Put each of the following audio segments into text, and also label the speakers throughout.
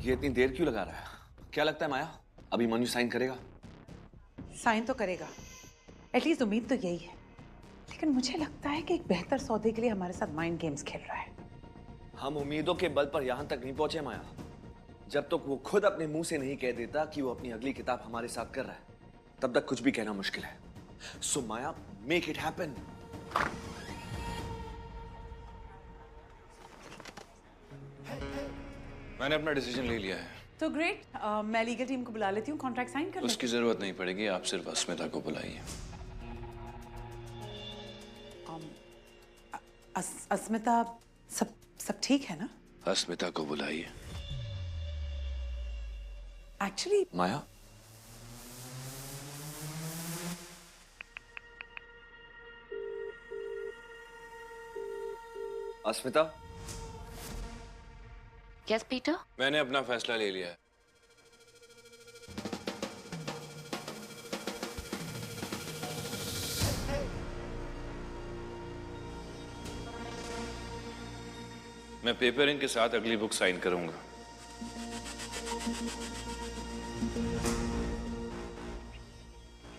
Speaker 1: ये इतनी देर क्यों लगा रहा है? क्या लगता है माया, अभी मनु साइन करेगा?
Speaker 2: साइन तो करेगा, एटलीस्ट उम्मीद तो यही है। लेकिन मुझे लगता है कि एक बेहतर सौदे के लिए हमारे साथ माइंड गेम्स खेल रहा है।
Speaker 1: हम उम्मीदों के बल पर यहां तक नहीं पहुंचे माया। जब तक वो खुद अपने मुंह से नहीं कह देता कि वो अपनी अगली किताब हमारे साथ कर रहा है, तब तक कुछ भी कहना मुश्किल है। सो माया, मेक इट हैपन।
Speaker 3: मैंने अपना डिसीजन ले लिया है।
Speaker 2: तो ग्रेट, मैं लीगल टीम को बुला लेती हूँ कॉन्ट्रैक्ट साइन करने।
Speaker 3: उसकी जरूरत नहीं पड़ेगी, आप सिर्फ अस्मिता को बुलाइए।
Speaker 2: अस्मिता, सब ठीक है ना?
Speaker 3: अस्मिता को बुलाइए।
Speaker 2: Actually
Speaker 1: Maya, Asmita.
Speaker 4: Yes Peter.
Speaker 3: मैंने अपना फैसला ले लिया है। मैं पेपरिंग के साथ अगली बुक साइन करूंगा।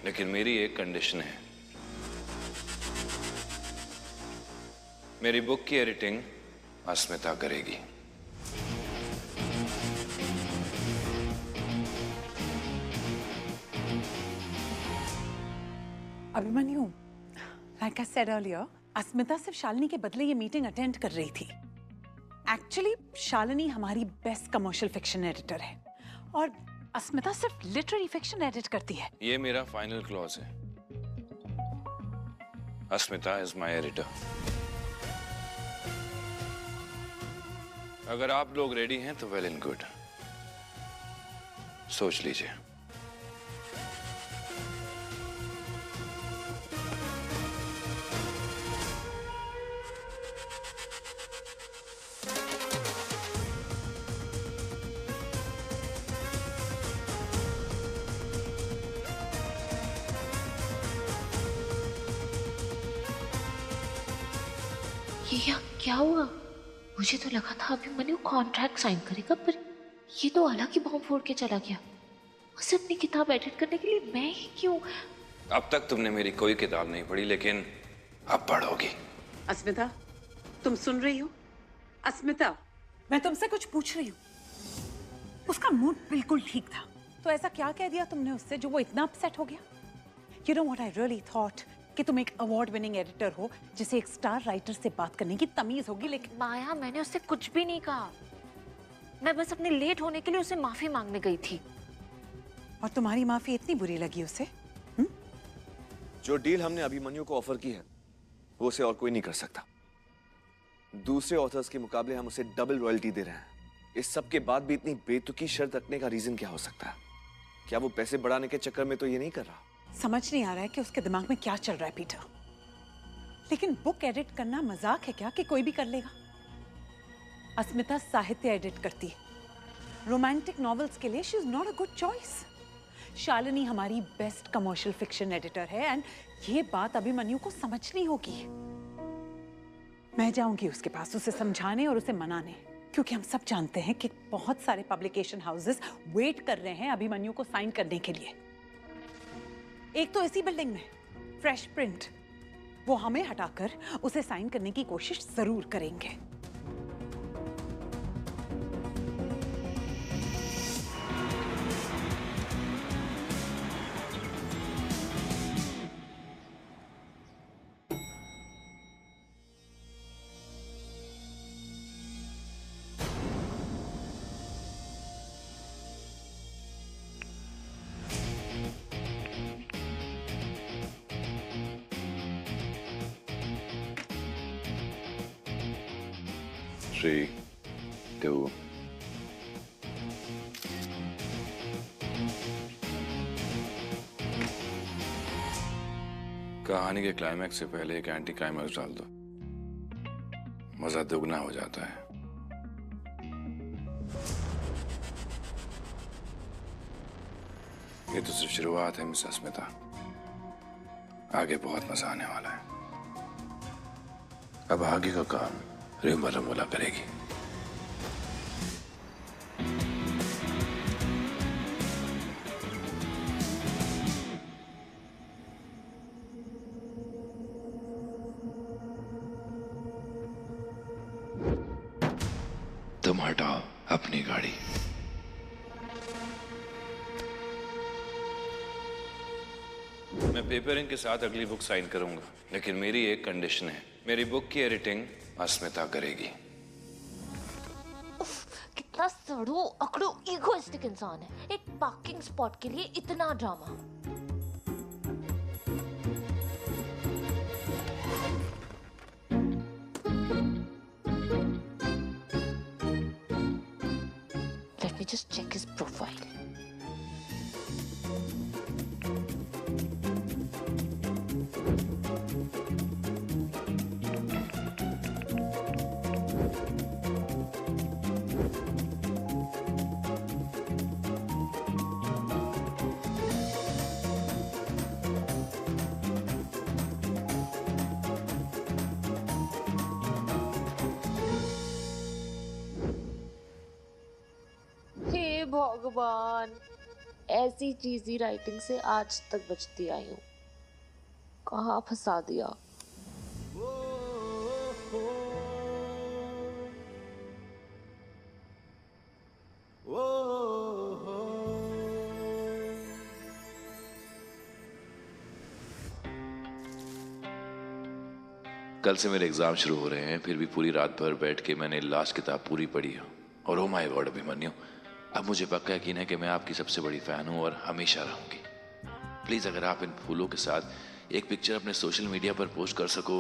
Speaker 3: लेकिन मेरी एक कंडीशन है। मेरी बुक की एडिटिंग अस्मिता करेगी।
Speaker 2: Abhimanyu, like I said earlier, अस्मिता सिर्फ शालिनी के बदले ये मीटिंग अटेंड कर रही थी। एक्चुअली शालिनी हमारी बेस्ट कमर्शियल फिक्शन एडिटर है और अस्मिता सिर्फ लिटरेरी फिक्शन एडिट करती है।
Speaker 3: ये मेरा फाइनल क्लॉज है। अस्मिता इज माय एडिटर। अगर आप लोग रेडी हैं तो वेल एंड गुड, सोच लीजिए।
Speaker 4: ये क्या हुआ? मुझे तो लगा था अभी मनु कॉन्ट्रैक्ट साइन करेगा, पर ये तो अलग ही बॉम्ब फोड़ के चला गया। उसे अपनी किताब एडिट करने के लिए मैं ही क्यों?
Speaker 3: अब तक तुमने मेरी कोई किताब नहीं पढ़ी, लेकिन अब पढ़ोगी।
Speaker 2: अस्मिता, तुम सुन रही हो? अस्मिता, मैं तुमसे कुछ पूछ रही हूँ। उसका मूड बिल्कुल ठीक था, तो ऐसा क्या कह दिया तुमने उससे जो वो इतना अपसेट हो गया? You know what I really thought? कि तुम एक अवार्ड विनिंग एडिटर हो जिसे एक स्टार राइटर से बात करने की तमीज होगी, लेकिन
Speaker 4: माया, मैंने उससे कुछ भी नहीं कहा। मैं बस अपने लेट होने के लिए उसे माफी मांगने गई थी।
Speaker 2: और तुम्हारी माफी इतनी बुरी लगी उसे?
Speaker 1: जो डील हमने अभिमन्यु को ऑफर की है, वो उसे और कोई नहीं कर सकता। दूसरे ऑथर्स के मुकाबले हम उसे डबल रॉयल्टी दे रहे हैं। इस सब के बाद भी इतनी बेतुकी शर्त रखने का रीजन क्या हो सकता है? क्या वो पैसे बढ़ाने के चक्कर में तो ये नहीं कर रहा?
Speaker 2: समझ नहीं आ रहा है कि उसके दिमाग में क्या चल रहा है पीटर। लेकिन बुक एडिट करना मजाक है क्या कि कोई भी कर लेगा? अस्मिता साहित्य एडिट करती है। रोमांटिक नॉवेल्स के लिए she is not a good choice. Shalini हमारी बेस्ट कमर्शियल फिक्शन एडिटर है एंड ये बात अभिमन्यु को समझनी होगी। मैं जाऊंगी उसके पास उसे समझाने और उसे मनाने, क्योंकि हम सब जानते हैं कि बहुत सारे पब्लिकेशन हाउसेस वेट कर रहे हैं अभिमन्यु को साइन करने के लिए। एक तो इसी बिल्डिंग में फ्रेश प्रिंट, वो हमें हटाकर उसे साइन करने की कोशिश जरूर करेंगे।
Speaker 3: Three, two. कहानी के क्लाइमैक्स से पहले एक एंटी क्लाइमैक्स डाल दो, मजा दुगना हो जाता है। ये तो सिर्फ शुरुआत है मिस अस्मिता, आगे बहुत मजा आने वाला है। अब आगे का काम रिमला करेगी। तुम हटाओ अपनी गाड़ी। मैं पेपरिंग के साथ अगली बुक साइन करूंगा, लेकिन मेरी एक कंडीशन है, मेरी बुक की एडिटिंग अस्मिता करेगी।
Speaker 4: कितना सड़ो अकड़ो इगोइस्टिक इंसान है, एक पार्किंग स्पॉट के लिए इतना drama. Let me just check his profile. हे भगवान, ऐसी चीजी राइटिंग से आज तक बचती आई हूँ, कहाँ फंसा दिया।
Speaker 3: कल से मेरे एग्जाम शुरू हो रहे हैं, फिर भी पूरी रात भर बैठ के मैंने लास्ट किताब पूरी पढ़ी है। और ओ माय गॉड अभिमन्यु, अब मुझे पक्का यकीन है कि मैं आपकी सबसे बड़ी फैन हूं और हमेशा रहूंगी। प्लीज अगर आप इन फूलों के साथ एक पिक्चर अपने सोशल मीडिया पर पोस्ट कर सको,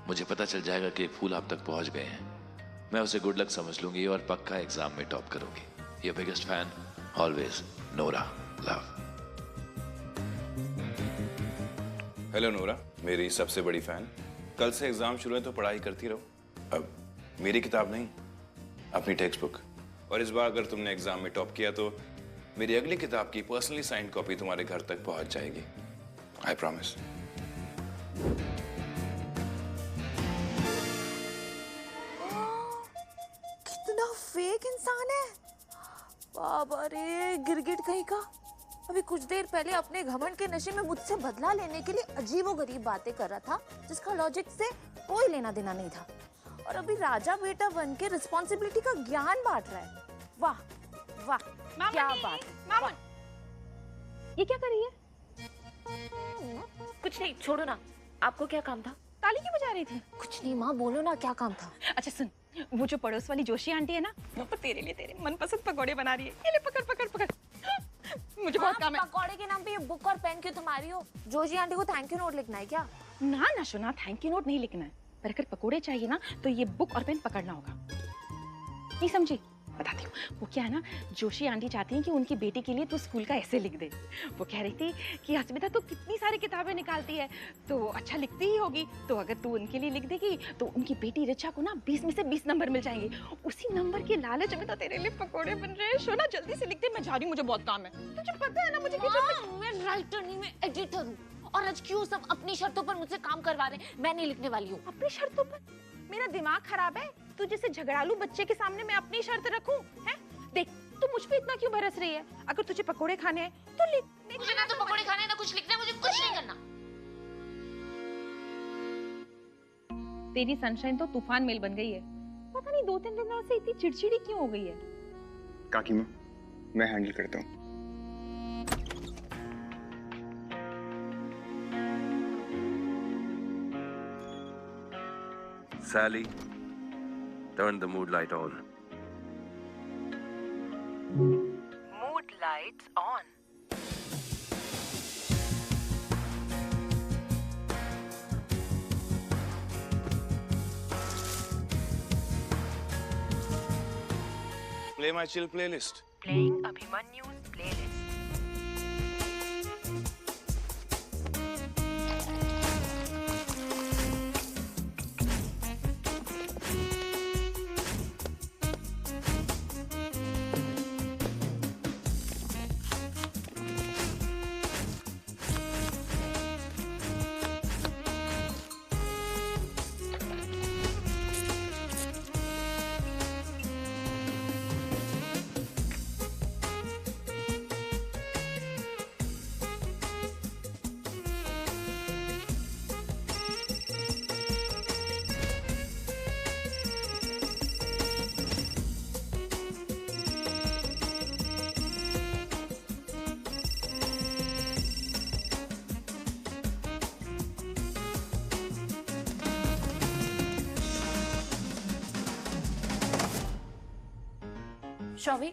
Speaker 3: मुझे पता चल जाएगा कि फूल आप तक पहुंच गए हैं। मैं उसे गुड लक समझ लूंगी और पक्का एग्जाम में टॉप करूंगी। Your biggest fan always, Nora. Love. Hello Nora, मेरी सबसे बड़ी फैन। कल से एग्जाम शुरू है तो पढ़ाई करती रहो। अब मेरी किताब नहीं, अपनी टेक्स्ट बुक। और इस बार अगर तुमने एग्जाम में टॉप किया तो मेरी अगली किताब की पर्सनली साइंड कॉपी तुम्हारे घर तक पहुंच जाएगी। I promise.
Speaker 5: कितना फेक इंसान है बाबा रे, गिरगिट कहीं का। अभी कुछ देर पहले अपने घमंड के नशे में मुझसे बदला लेने के लिए अजीबोगरीब बातें कर रहा था, जिसका लॉजिक से कोई लेना देना नहीं था। और अभी राजा बेटा बन के रिस्पॉन्सिबिलिटी का ज्ञान बांट रहा है। वाह वाह, क्या बात है। वाह।
Speaker 2: ये क्या कर रही है?
Speaker 4: कुछ नहीं, छोड़ो ना। आपको क्या काम था?
Speaker 2: ताली क्यों बजा रही थी?
Speaker 5: कुछ नहीं माँ, बोलो ना क्या काम था।
Speaker 2: अच्छा सुन, वो जो पड़ोस वाली जोशी आंटी है ना, वो तेरे लिए तेरे मनपसंद पकौड़े बना रही है। ये ले पकड़ पकड़ पकड़। मुझे बहुत काम है।
Speaker 5: पकौड़े के नाम पे ये बुक और पेन क्यों तुम्हारी हो? जोशी आंटी को थैंक यू नोट लिखना है क्या?
Speaker 2: ना ना सुना, थैंक यू नोट नहीं लिखना है, पर अगर पकोड़े चाहिए ना तो ये बुक और पेन पकड़ना होगा। नहीं समझी? बताती हूँ। वो क्या है ना, जोशी आंटी चाहती हैं कि उनकी बेटी के लिए तू स्कूल का ऐसे लिख दे। वो कह रही थी कि अस्मिता तो कितनी सारी किताबें निकालती है तो अच्छा लिखती ही होगी, तो अगर तू उनके लिए लिख देगी तो उनकी बेटी रिचा को ना 20 में से 20 नंबर मिल जाएंगे। उसी नंबर के लालच में तो तेरे लिए पकोड़े बन रहे हैं। शोना जल्दी से लिख दे, मैं जा रही हूँ, मुझे बहुत काम है। तुझे पता है ना मुझे
Speaker 5: मैं राइटर नहीं, मैं एडिटर हूँ। और आज क्यों सब अपनी शर्तों पर मुझसे काम करवा रहे हैं? मैं नहीं लिखने वाली हूँ।
Speaker 2: अपनी शर्तों पर? मेरा दिमाग खराब है? तू जैसे झगड़ालू बच्चे के सामने मैं अपनी शर्त रखूं? हैं? देख, तू मुझ पे इतना क्यों बरस रही है? अगर तुझे पकोड़े खाने हैं तो लिख।
Speaker 5: मुझे ना तो पकोड़े खाने, ना कुछ लिखना, मुझे कुछ नहीं करना।
Speaker 2: तेरी सनशाइन तो तूफान मेल बन गई है। पता नहीं 2-3 दिनों से इतनी चिड़चिड़ी क्यों हो गई है।
Speaker 6: काकी माँ, मैं हैंडल करता हूँ।
Speaker 3: Sally, turn the mood light on.
Speaker 2: Mood lights on.
Speaker 3: Play my chill playlist.
Speaker 2: Playing Abhimanyu's playlist.
Speaker 5: शौवी,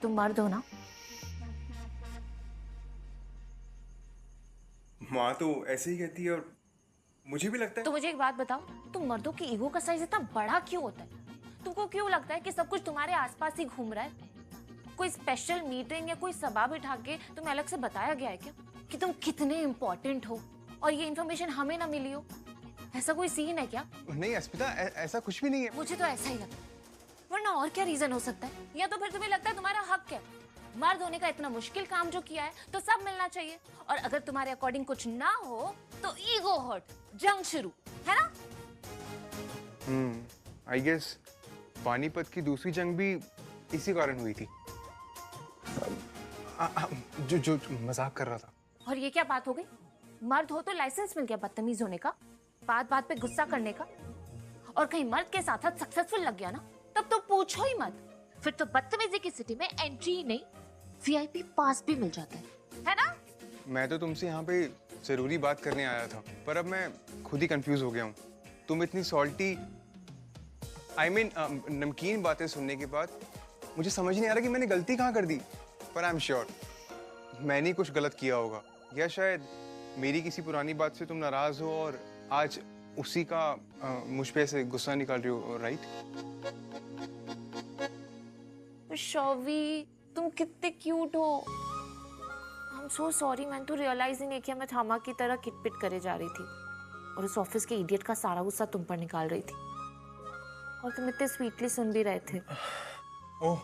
Speaker 5: तुम मर्द हो ना?
Speaker 6: माँ तो ऐसे ही कहती है और मुझे भी लगता है।
Speaker 5: तो मुझे एक बात बताओ, तुम मर्दों की ईगो का साइज इतना बड़ा क्यों होता है? तुमको क्यों लगता है कि सब कुछ तुम्हारे आसपास ही घूम रहा है? कोई स्पेशल मीटिंग या कोई सभा बिठा के तुम्हें अलग से बताया गया है क्या कि तुम कितने इम्पोर्टेंट हो और ये इन्फॉर्मेशन हमें ना मिली हो? ऐसा कोई सीन है क्या?
Speaker 6: नहीं अस्मिता, ऐसा कुछ भी नहीं है।
Speaker 5: मुझे तो ऐसा ही लगता है, वरना और क्या रीजन हो सकता है? या तो फिर तुम्हें लगता है तुम्हारा हक है, मर्द होने का इतना मुश्किल काम जो किया है तो सब मिलना चाहिए, और अगर तुम्हारे अकॉर्डिंग कुछ ना हो तो ईगो हर्ट, जंग शुरू, है ना?
Speaker 6: आई गेस पानीपत की दूसरी जंग भी इसी कारण हुई थी। जो मजाक कर रहा था।
Speaker 5: और ये क्या बात हो गई? मर्द हो तो लाइसेंस मिल गया बदतमीज होने का, बात बात पे गुस्सा करने का, और कहीं मर्द के साथ सक्सेसफुल लग गया ना, तब तो पूछो ही मत, फिर तो बदतमीजी की सिटी में एंट्री ही नहीं, वीआईपी पास भी मिल जाता है ना?
Speaker 6: मैं तो तुमसे यहाँ पे जरूरी बात करने आया था, पर अब मैं खुद ही कंफ्यूज हो गया हूँ। तुम इतनी सॉल्टी नमकीन बातें सुनने के बाद मुझे समझ नहीं आ रहा कि मैंने गलती कहाँ कर दी। पर आई एम श्योर मैंने कुछ गलत किया होगा, या शायद मेरी किसी पुरानी बात से तुम नाराज हो और आज उसी का मुझ पे से गुस्सा निकाल रही हो, राइट?
Speaker 5: शौवी, तुम कितने क्यूट हो। आई एम सो सॉरी, मैंने तो रियलाइज ही नहीं किया मैं थामा की तरह किटपिट करे जा रही थी और उस ऑफिस के इडियट का सारा गुस्सा तुम पर निकाल रही थी, और तुम इतने स्वीटली सुन भी रहे थे।
Speaker 6: ओह,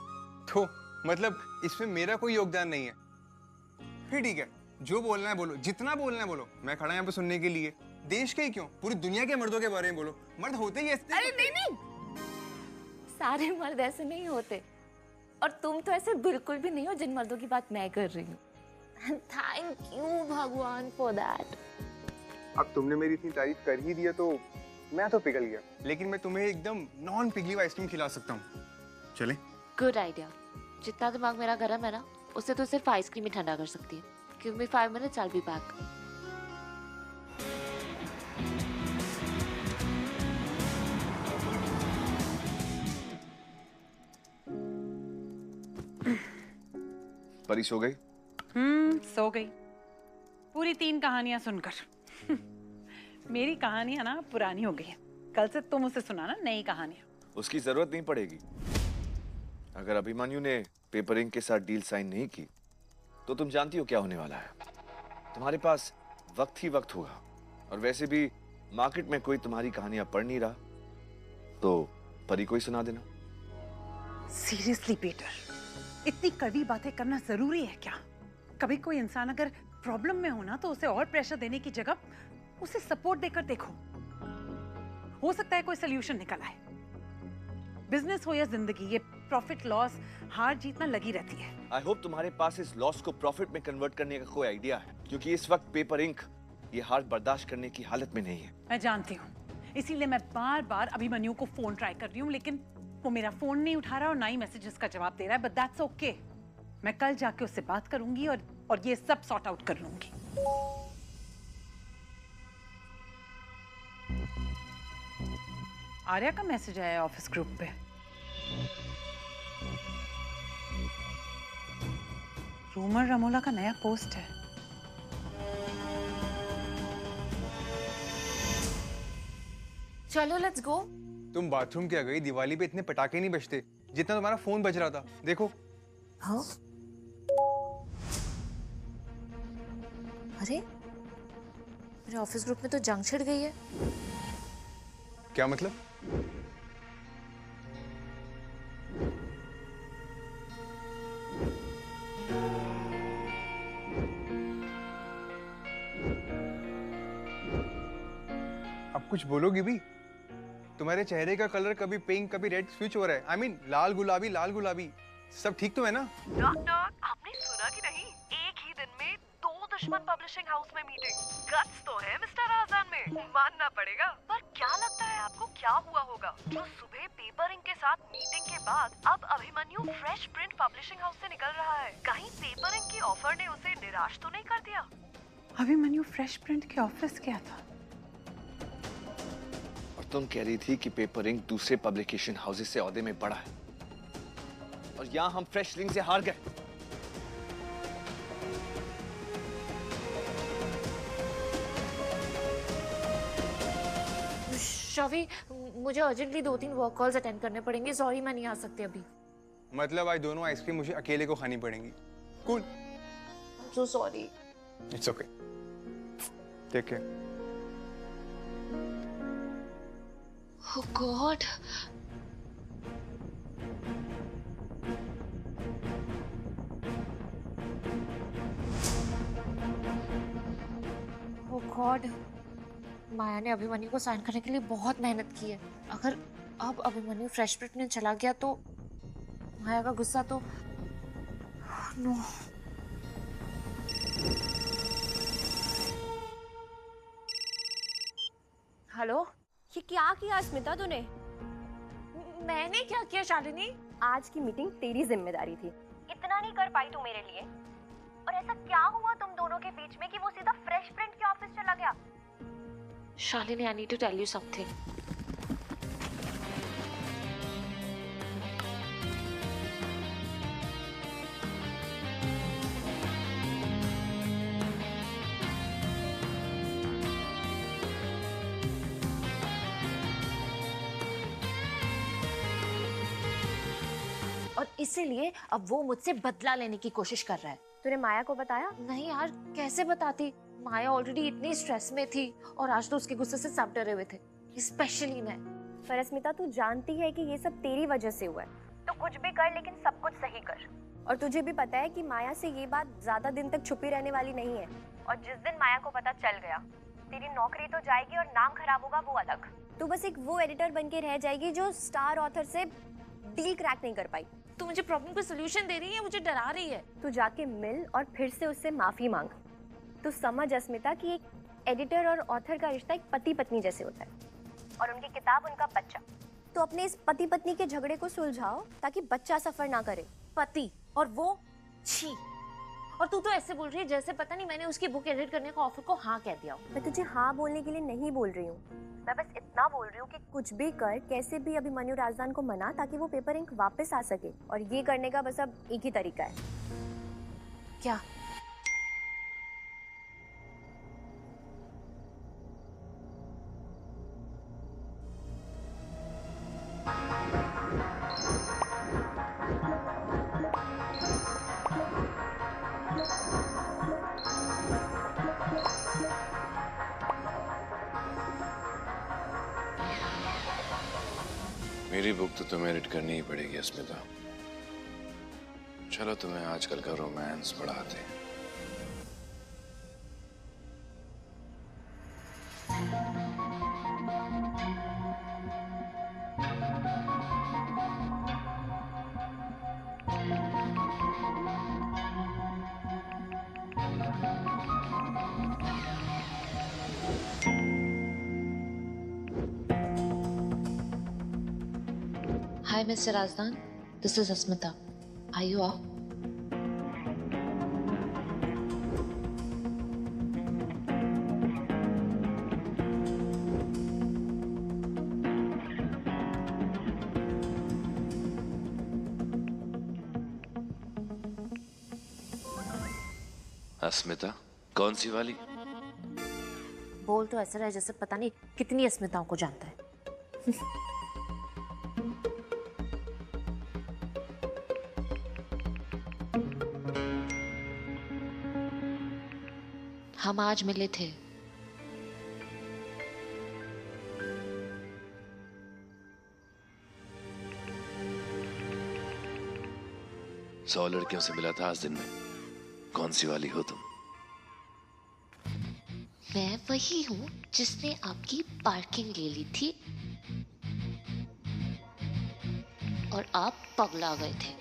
Speaker 6: तो मतलब इसमें मेरा कोई योगदान नहीं है? फिर ठीक है, जो बोलना है बोलो, जितना बोलना है बोलो, मैं खड़ा यहाँ पे सुनने के लिए। देश के ही क्यों, पूरी दुनिया के मर्दों के बारे में बोलो, मर्द होते ही ऐसे।
Speaker 5: अरे नहीं, सारे मर्द ऐसे नहीं होते, और तुम तो ऐसे बिल्कुल भी नहीं हो जिन मर्दों की बात मैं कर रही हूँ। थैंक यू भगवान फॉर दैट।
Speaker 6: अब तुमने मेरी इतनी तारीफ कर ही दिया तो मैं तो पिघल गया, लेकिन मैं तुम्हें एकदम नॉन पिघली हुई आइसक्रीम खिला सकता हूँ। चले?
Speaker 4: Good idea. जितना दिमाग मेरा गर्म है ना, उससे तो सिर्फ आइसक्रीम ही ठंडा कर सकती है। Give me 5 minutes, I'll be back.
Speaker 1: परी सो गई?
Speaker 2: सो गई, पूरी 3 कहानियां सुनकर। मेरी कहानियां ना पुरानी हो गई हैं, कल से तुम उसे सुनाना नई कहानियां।
Speaker 1: उसकी जरूरत नहीं पड़ेगी। अगर अभिमन्यु ने पेपर इंक के साथ डील साइन नहीं की तो तुम जानती हो क्या होने वाला है। तुम्हारे पास वक्त ही वक्त होगा, और वैसे भी मार्केट में कोई तुम्हारी कहानियां पढ़ नहीं रहा, तो परी को ही सुना देना।
Speaker 2: सीरियसली पीटर, इतनी कड़वी बातें करना जरूरी है क्या? कभी कोई इंसान अगर प्रॉब्लम में हो ना, तो उसे और प्रेशर देने की जगह उसे सपोर्ट देकर देखो, हो सकता है कोई सोल्यूशन निकल आए। बिजनेस हो या जिंदगी, ये प्रॉफिट लॉस, हार जीत ना लगी रहती है।
Speaker 1: आई होप तुम्हारे पास इस लॉस को प्रॉफिट में कन्वर्ट करने का कोई आइडिया है, क्योंकि इस वक्त पेपर इंक ये हार बर्दाश्त करने की हालत में नहीं है।
Speaker 2: मैं जानती हूँ, इसीलिए मैं बार बार अभिमन्यु को फोन ट्राई कर रही हूँ, लेकिन वो मेरा फोन नहीं उठा रहा और ना ही मैसेजेस का जवाब दे रहा है। बट दैट्स ओके, मैं कल जाके उससे बात करूंगी और ये सब सॉर्ट आउट कर लूंगी। आर्या का मैसेज आया ऑफिस ग्रुप पे। रूमर रमोला का नया पोस्ट है।
Speaker 5: चलो लेट्स गो।
Speaker 6: तुम बाथरूम क्या गई? दिवाली पे इतने पटाखे नहीं बजते जितना तुम्हारा फोन बज रहा था, देखो।
Speaker 5: हाँ? अरे मेरे ऑफिस ग्रुप में तो जंग छिड़ गई है।
Speaker 6: क्या मतलब? अब कुछ बोलोगी भी? तुम्हारे चेहरे का कलर कभी पिंक कभी रेड स्विच हो रहा है। I mean, लाल गुलाबी सब ठीक तो है ना?
Speaker 7: डॉक्टर, आपने सुना कि नहीं, एक ही दिन में 2 दुश्मन पब्लिशिंग हाउस में मीटिंग। गट्स तो है मिस्टर आजान में, मानना पड़ेगा। पर क्या लगता है आपको क्या हुआ होगा जो सुबह पेपर इंक के साथ मीटिंग के बाद अब Abhimanyu fresh print publishing house से निकल रहा है? कहीं पेपर इंक की ऑफर ने उसे निराश तो नहीं कर दिया?
Speaker 2: अभिमन्यु फ्रेश प्रिंट के ऑफिस गया था
Speaker 1: और तुम कह रही थी कि पेपर इंक दूसरे पब्लिकेशन हाउसेस से औहदे में बढ़ा है। और यहाँ हम फ्रेश लिंक से हार गए।
Speaker 5: शवी, मुझे अर्जेंटली 2-3 वर्क कॉल्स अटेंड करने पड़ेंगे। सॉरी, मैं नहीं आ सकती अभी।
Speaker 6: मतलब आज दोनों आइसक्रीम मुझे अकेले को खानी पड़ेंगी। Cool.
Speaker 5: So sorry.
Speaker 6: It's okay. Take care.
Speaker 4: Oh God,
Speaker 5: oh God, Maya ने अभिमन्यु को साइन करने के लिए बहुत मेहनत की है। अगर अब अभिमन्यु फ्रेश प्रिंट में चला गया तो माया का गुस्सा तो नो। हेलो,
Speaker 8: ये क्या किया स्मिता तूने?
Speaker 5: मैंने क्या किया शालिनी?
Speaker 8: आज की मीटिंग तेरी जिम्मेदारी थी। इतना नहीं कर पाई तू मेरे लिए। और ऐसा क्या हुआ तुम दोनों के बीच में कि वो सीधा फ्रेश प्रिंट के ऑफिस चला गया?
Speaker 5: Shalini, I need to tell you something. और इसीलिए अब वो मुझसे बदला लेने की कोशिश कर रहा है।
Speaker 8: तूने माया को बताया?
Speaker 5: नहीं यार, कैसे बताती? माया ऑलरेडी इतनी स्ट्रेस में थी और आज तो उसके गुस्से से सब डरे हुए थे, स्पेशली मैं।
Speaker 8: पर स्मिता, तू जानती है कि ये सब तेरी वजह से हुआ है। तो कुछ भी कर, लेकिन सब कुछ सही कर। और तुझे भी पता है कि माया से ये बात ज्यादा दिन तक छुपी रहने वाली नहीं है। और जिस दिन माया को पता चल गया, तेरी नौकरी तो जाएगी और नाम खराब होगा वो अलग। तू बस एक वो एडिटर बन के रह जाएगी जो स्टार ऑथर से डील क्रैक नहीं कर पाई।
Speaker 5: तू मुझे प्रॉब्लम का सोल्यूशन दे रही है, मुझे डरा रही है।
Speaker 8: तू जाके मिल और फिर से उससे माफी मांग। तू समझ अस्मिता कि एक एडिटर और ऑथर का रिश्ता एक पति पत्नी जैसे होता है, और उनकी किताब उनका बच्चा। तो अपने इस पति पत्नी के झगड़े को सुलझाओ ताकि बच्चा सफर ना करे।
Speaker 5: पति और वो, छी। और तू तो ऐसे बोल रही है जैसे पता नहीं मैंने उसकी बुक एडिट करने का ऑफर को हाँ कह दिया।
Speaker 8: मैं तुझे हाँ बोलने के लिए नहीं बोल रही हूँ, मैं बस इतना बोल रही हूँ कि कुछ भी कर, कैसे भी अभिमन्यु राजदान को मना ताकि वो पेपर इंक वापस आ सके। और ये करने का बस अब एक ही तरीका है।
Speaker 5: क्या?
Speaker 3: मेरी बुक तो तुम्हें एडिट करनी ही पड़ेगी अस्मिता। चलो तुम्हें आजकल का रोमांस पढ़ाते हैं।
Speaker 4: Hi, Mr. Razdan. This is Asmita. Are you up?
Speaker 3: अस्मिता? कौन सी वाली?
Speaker 5: बोल तो ऐसा रहे जैसे पता नहीं कितनी अस्मिताओं को जानता है।
Speaker 4: हम आज मिले थे।
Speaker 3: सौ लड़कियों से मिला था आज दिन में। कौन सी वाली हो तुम?
Speaker 4: मैं वही हूँ जिसने आपकी पार्किंग ले ली थी और आप पगला गए थे।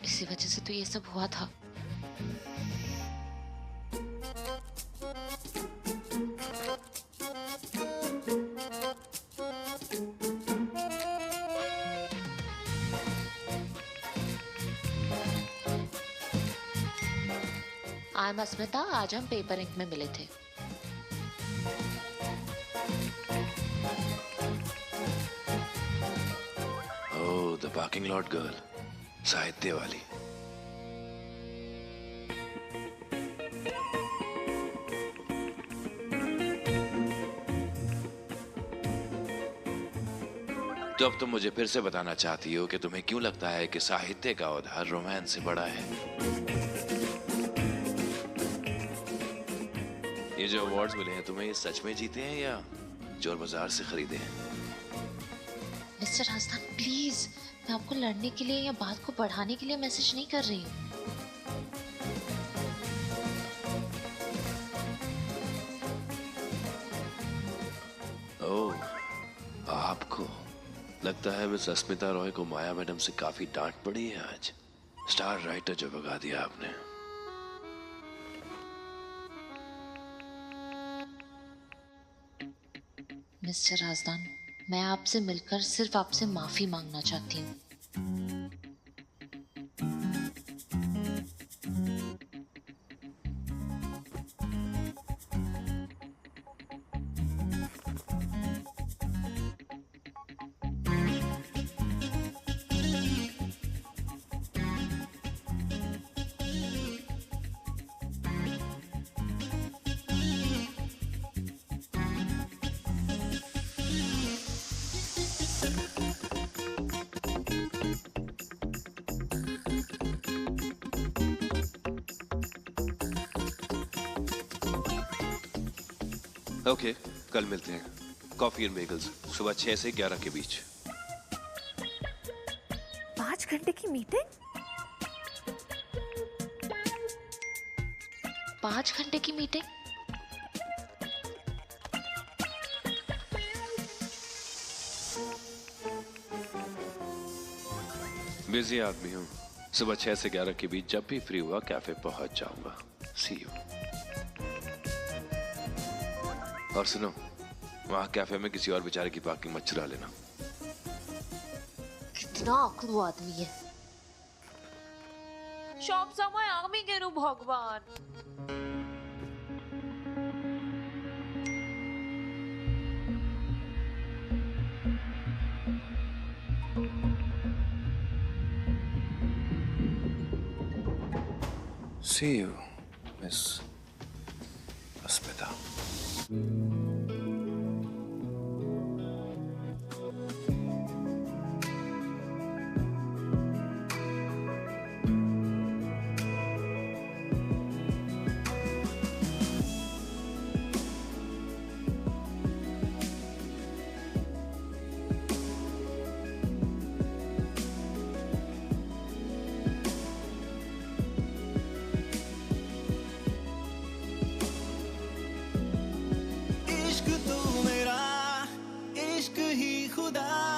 Speaker 4: इसी वजह से तो ये सब हुआ था। आई एम अस्मिता। आज हम पेपर इंक में मिले थे।
Speaker 3: पार्किंग लॉट गर्ल, साहित्य वाली। तो अब तुम मुझे फिर से बताना चाहती हो कि तुम्हें क्यों लगता है कि साहित्य का उधार रोमांस से बड़ा है। ये जो अवार्ड्स मिले हैं तुम्हें, ये सच में जीते हैं या चोर बाजार से खरीदे हैं?
Speaker 4: मिस्टर राजस्थान प्लीज, मैं आपको लड़ने के लिए या बात को बढ़ाने के लिए मैसेज नहीं कर रही हूँ।
Speaker 3: ओह, आपको लगता है मिस अस्मिता रॉय को माया मैडम से काफी डांट पड़ी है आज। स्टार राइटर जो भगा दिया आपने।
Speaker 4: मिस्टर राजदान, मैं आपसे मिलकर सिर्फ आपसे माफी मांगना चाहती हूँ।
Speaker 3: ओके, कल मिलते हैं। कॉफी एंड बेगल्स, सुबह 6 से 11 के बीच।
Speaker 5: 5 घंटे की मीटिंग?
Speaker 4: 5 घंटे की मीटिंग?
Speaker 3: बिजी आदमी हूँ। सुबह 6 से 11 के बीच जब भी फ्री हुआ कैफे पहुंच जाऊंगा। सी यू। और सुनो, वहां कैफे में किसी और बेचारे की पार्किंग मत चुरा लेना।
Speaker 4: कितना आकड़ू आदमी है। সব সময় আমি কেন ভগবান?
Speaker 1: See you, Miss Asmita.
Speaker 9: इश्क तू मेरा, इश्क ही खुदा।